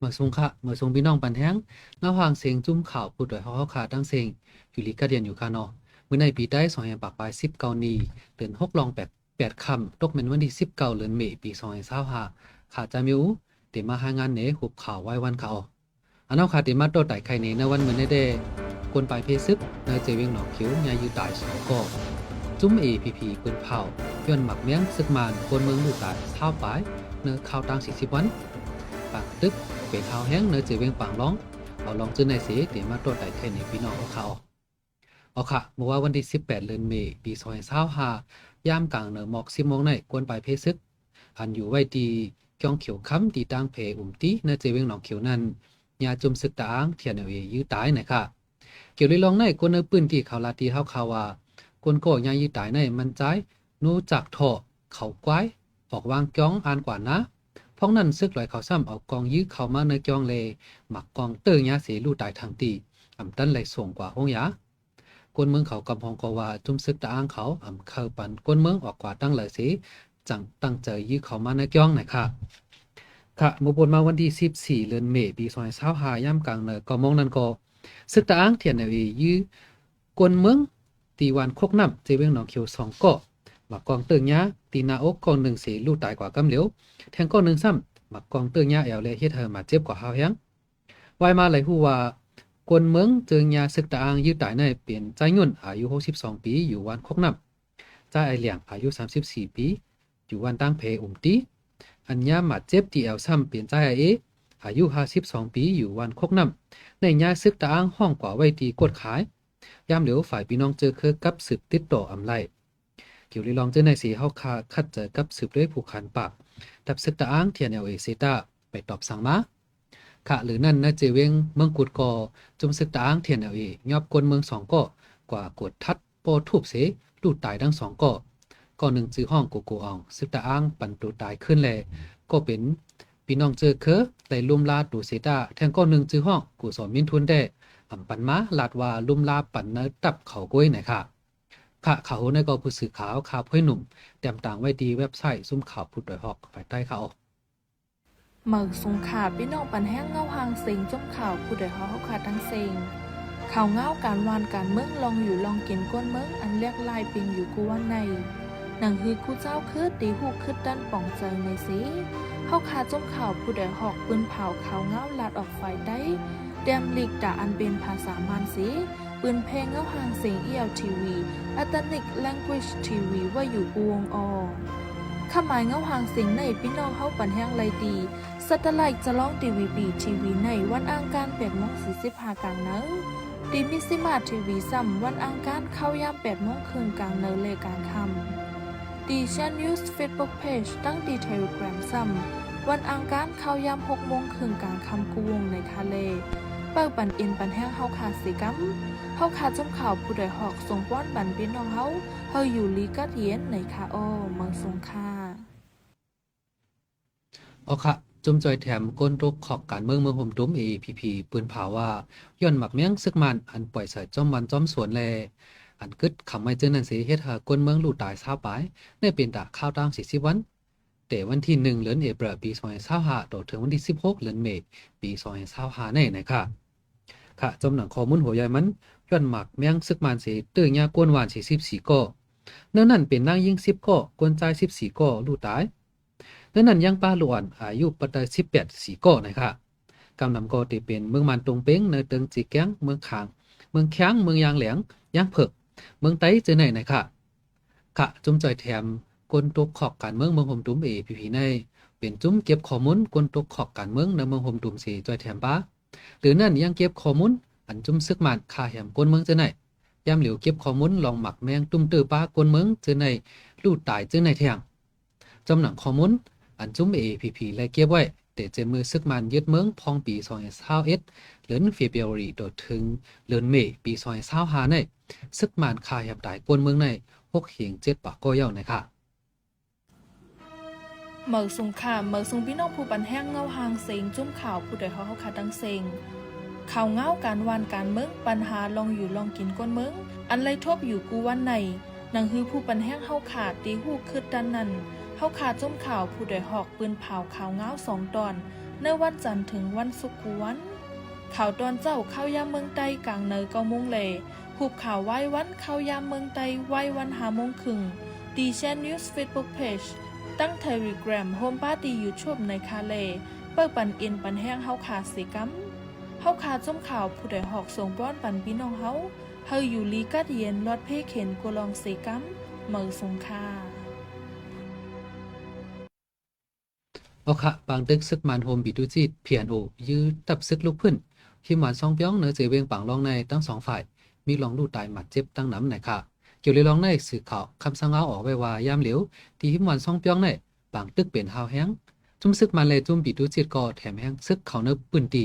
เมื่อสงค่ะเมื่อสงพี่น้องปันแห้งระหว่างเสียงจุ้มข่าวผู้ดอยเฮาขาตั้งเสียงอยู่ลิกาเดียนอยู่ค่ะเนาะมื้อในปีใต้2 ปากปลาย19นี้เดือน6ลอง8ค่ำตกแม่นวันที่19เดือนเมษปี2025ขาจะมีเตมาหางานเนหุบข่าวไว้วันเขาอันเอาขาเตมาโตไต่ไข่เนในวันมื้อในเดกวนปลายเพซึกในเจเวงหนองคิ้วยาอยู่ตาย2ก่อจุ้ม APP ปืนเผาย้อนหมักเมียงซึกมานคนเมืองลูกตายเช้าปลายเนื้อข่าวตั้ง40วันปากตึกเป็นเฮาแห้งเนื้อเจเวงปางร้องเอาลองจื้อในเสเตมาโตไต่ไข่ในพี่น้องเขาเอาค่ะเมื่อว่าวันที่18เดือนเมษปี2025ย่ามกลางเนอหมอก10โมงในกวนปลายเพซึกอันอยู่ไว้ดีกองเขียวค้ำตีตั้งเพตีเนื้อเจเวงหนองเขียวนั้นยาจุมซึกตาอ้างเทียนเอาเอยื้อตายนะคะเกี่ยวเลยลองในกวนเนื้อปืนที่เขาลาตีเฮาข่าวว่ากวนก็ยายื้อตายในมันใจนูจักเถาะเขาก้อยออกวางจ้องอ่านกว่านะเพราะนั้นซึกลอยเขาซ้ำเอากองยื้อเข้ามาในจองเลหมักกองเตอร์ยาเสลู่ตายทางตีอำตันไหลส่งกว่าห้องยากวนเมืองเขากำพองกว่าจุมซึกตาอ้างเขาอำเคยปันกวนเมืองออกกว่าตั้งเลยสิจังตั้งใจยื้อเข้ามาในจองหน่อยค่ะค่ะเมื่อบนมาวันที่14เดือนเมษปี2025ย่ำกลางเนอก็มองนั้นก็ซึกตาอ้างเทียนเอายื้อกวนเมืองตีวันคกน้ำเจเวงหนองเขียว2เกาะหมักกองเติงยาตีนาอกกองหนึ่งเสียลู่ตายกว่ากำเหลียวแทงกองหนึ่งซ้ำหมักกองเติงยาแอวเลยเฮ็ดเธอมาเจ็บกว่าเฮาแฮงวายมาไหลฮู้ว่ากวนเมืองเจิงยาศึกตาอางยืดตายในเปลี่ยนใจยุ่นอายุ62ปีอยู่วันคกน้ำใจไอเหลียงอายุ34ปีอยู่วันตั้งเพตีอัญญามาเจ็บตีแอวซ้ำเปลี่ยนใจไอเออายุ52ปีอยู่วันคกน้ำในยาศึกตาอางห้องกว่าไว้ตีกดขายยามเหลียวฝ่ายพี่น้องเจอคือกับสืบติดต่ออำไลเกี่ยวลีลองเจอในสีเฮาคาคัดเจอกับสืบด้วยผูกขันปากดับซึกตาอ้างเทียนเอเซตาไปตอบสั่งมาค่ะหรือนั่นนะเจเวงเมืองกุดกอจุมซึกตาอ้างเทียนยอบกวนเมือง2ก็กว่ากดทัดโปทูบเสลูดตายทั้ง2ก็หนึ่งจื้อห้องโกโกอองซึกตาอ้างปันตูตายขึ้นแลก็เป็นพี่น้องเจอเคอได้ลุมลาดูเซตาแทงก็หนึ่งจื้อห้องกูสอนมินทุนได้อำปันมาลาดว่าลุมลาปันเนตับเขาก้วยไหนค่ะค่ะเขาในก็ผู้สื่อข่าวข่าวเพื่อหนุ่มแต้มต่างไว้ดีเว็บไซต์ซุ่มข่าวพุดดอยฮอกภายใต้เขาหมึกสงขาพี่น้องปันแห้งเงาหางเสียงจมข่าวผู้ใดเขาขาดทั้งเสียงข่าวเงาการวานการเมืองลองอยู่ลองกินก้นเมืองอันเรียกลายเป็นอยู่กูวันในหนังฮือคู่เจ้าคือตีหูคือด้านป่องใจในสีเขาขาดจมข่าวผู้ใดหอกปืนเผาข่าวเงาลาดออกไฟได้เดมลิกด่าอันเป็นภาษามานสีปืนเพลงเงาหางเสียงELTV อัตนิก Language TV ว่าอยู่กูวงอข้าหมายเงาหางเสียงในพี่น้องเข้าปันแห้งไรดีสัตไลท์จะร้องทีวีในวันอังคาร8:45กลางเนื้อดีมิซิมาทีวีซ้ำวันอังคารเข้ายาม8:00นกลางเนื้อเลยกลางค่ำดีชันนิวส์เฟซบุ๊กเพจตั้งดีเทเลกราฟซ้ำวันอังคารเข้ายาม6:00 นกลางค่ำกูวงในทะเลเปิดปันอินปันแห้งเฮาขาดสิกัมเฮาขาดจมข่าวผู้ใดหอกส่งป้อนบันพี่น้องเฮาอยู่ลีกัดเย็นในคาโอเมืองสงขลาเอาค่ะจุ่มจอยแถมก้นรกขอกการเมืองเมืองห่มตุ้มAPP ปืนเผาว่าย้อนหมักเมียงซึกมันอันปล่อยใส่จอมวันจอมสวนแลอันกึดคำไม่เจอนั่นสิเฮ็ดให้ก้นเมืองลู่ตาย20ปลายได้เป็นตาข้าวตั้ง40วันแต่วันที่1เดือนเอพฤลปี2025ต่อถึงวันที่16เดือนเมษปี2025นี่นะคะค่ะจำหนังข้อมูลหัวใหญ่มันย้อนหมักเมียงซึกมันสิตื้อยากวนหวาน44ก่อเนื่องนั้นเป็นนางยิง10ก่อกวนใจ14ก่อลู่ตายดังนั้นยังป้าหลวนอายุปัตตา18สีก่อนะคะกำนำก็ที่เป็นเมืองมันตรงเป้งในเติงจีแก้งเมืองขางเมืองแข้งเมืองยางแหลงยางเผือกเมืองไต้เจอไหนนะคะค่ะจุ่มจ่อยแถมกลตกขอกการเมืองห่มตุ้มAPPในเป็นจุ่มเก็บข้อมูลกลตกขอกการเมืองในเมืองห่มตุ้มสีจ่อยแถมป้าหรือนั่นยังเก็บข้อมูลอันจุ่มซึกมันคาแหมกลเมืองเจอไหนยามเหลียวเก็บข้อมูลลองหมักแมงตุ้มตื้อป้ากลเมืองเจอไหนลู่ตายเจอไหนแทงจำหนังข้อมูลอันจุ่มAPP และเก็บไว้แต่เจมือซึกมันยึดเมืองพองปี2021เดือนเฟบรุรีโดยถึงเดือนเมษปี2025ในซึกมันคาแหบตายกวนเมืองใน6เหียง7ปากก็ย่อนะคะเมืองสงขลาเมืองสงพี่น้องผู้ปันแห้งเงาหางเสียงจุ่มข่าวผู้ใดเขาขาดดังเสียงข่าวเงาการวานการเมืองปัญหาลองอยู่ลองกินก้นเมืองอันไรทบอยู่กูวันในหนังฮือผู้ปันแห้งเฮาขาดตีหูคืดดันนั้นเฮาขาดจมข่าวผู้ใดหอกปืนเผาข่าวเงา2 ตอน ในวันจันทร์ถึงวันศุกร์กูวันข่าวตอนเจ้าเข้ายามเมืองใต้กลางเนย9 โมงเลหุบข่าวไว้วันเข้ายามเมืองใต้ไว้วัน5 โมงครึ่งดีแชนนิวส์เฟซบุ๊กเพจตั้งเทเลแกรมโฮมปาร์ตี้ยูทูบในคาเลเปิดปันเอ็นปันแห้งเฮาขาสีกัมเฮาขาจุ่มข่าวผู้ใดหอกส่งป้อนปันพี่น้องเฮาอยู่ลีกัดเย็นรอดเพเข็นกูลองสีกัมเมือสงค่าเอาค่ะบางตึกซึกมันโฮมบีดูจิต P&O ยื้อตับซึกลูกพื้นที่หวานซองเปียงเนื้อเจเวงปังลองในทั้ง2ฝ่ายมีลองลู่ตายหมัดเจ็บตั้งน้ำไหนค่ะเกี่ยวเลยลองในสื่อข่าวคำสั่งเอาออกไว้ว่ายามเหลียวที่หิมหวานซองเปียงในบางตึกเป็นหาวแห้งจุ่มซึกมันเลยจุ่มบีดูจิตก็แถมแห้งซึกเขาเนื้อปืนตี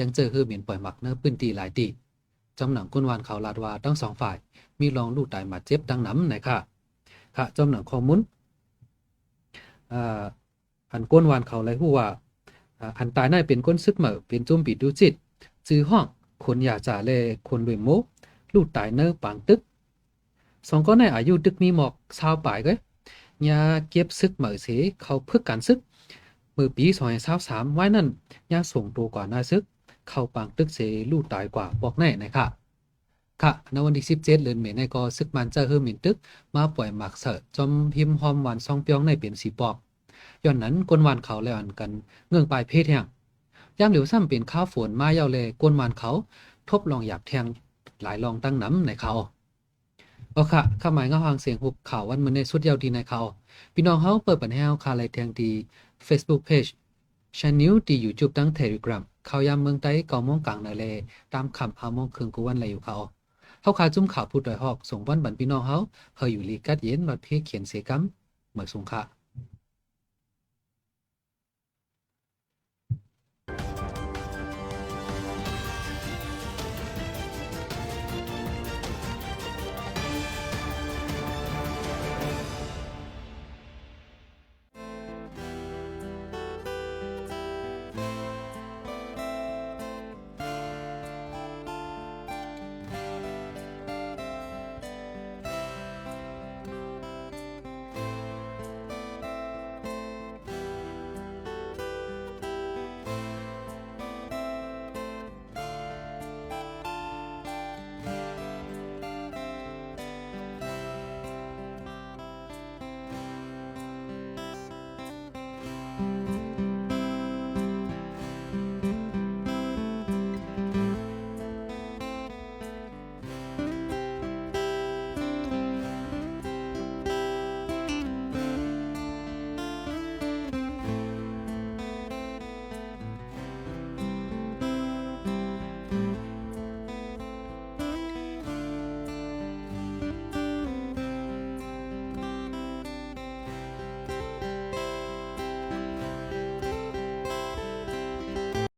ยังเจอคือเหม็นปล่อยหมักเนื้อปืนตีหลายตีจำหนังก้นวานเขาลาดว่าทั้ง2ฝ่ายมีลองลู่ตายหมัดเจ็บตั้งน้ำไหนค่ะค่ะจำหนังข้อมูลอันก้นวานเขาเลยฮู้ว่าอันตายน่าเป็นก้นซึกเหม่อเป็นจุ่มบีดูจิตจื้อห้องคนอยากจ่าเลคนด้วยโมลูกตายเนอปางตึก2ก็ในอายุตึกมีหมอก20ปลายก็ยาเก็บซึกเหม่อเสเขาพึกการซึกมือปี2023ไว้นั่นยาส่งตัวกว่านาซึกเข้าปางตึกเสลูกตายกว่าบอกแน่นะคะค่ะในวันที่17เดือนเมษายนก็ซึกมันจะเฮือหมิ่นตึกมาปล่อยหมักเสอจอมพิมพ์หอมหวานซองเปียงในเป็นสีปอกย้อนนั้นกวนวานเขาแล้วอันกันเงื่องปลายเพศแห่งยามเหลียวซ้ำเป็นข้าวฝนมาเยาวเลยกวนวานเขาทบลองหยาบแทงหลายลองตั้งน้ำในเขาเอาค่ะข้าหมายเงาหางเสียงหุบข่าววันมื้อในสุดยาวดีในเขาพี่น้องเฮาเปิดปัญหาคาไลแทงดี Facebook Page Channel ดี YouTube ตั้ง Telegram เขายามเมืองใต้9 โมงกลางในเลตามคำ5 โมงครึ่งกูวันเลยอยู่เขาเฮาขาจุ่มข่าวผู้ดอยฮอกส่งวันบันพี่น้องเฮาอยู่ลีกัดเย็นรถเพเขียนเสกำเหมือนสงค่ะ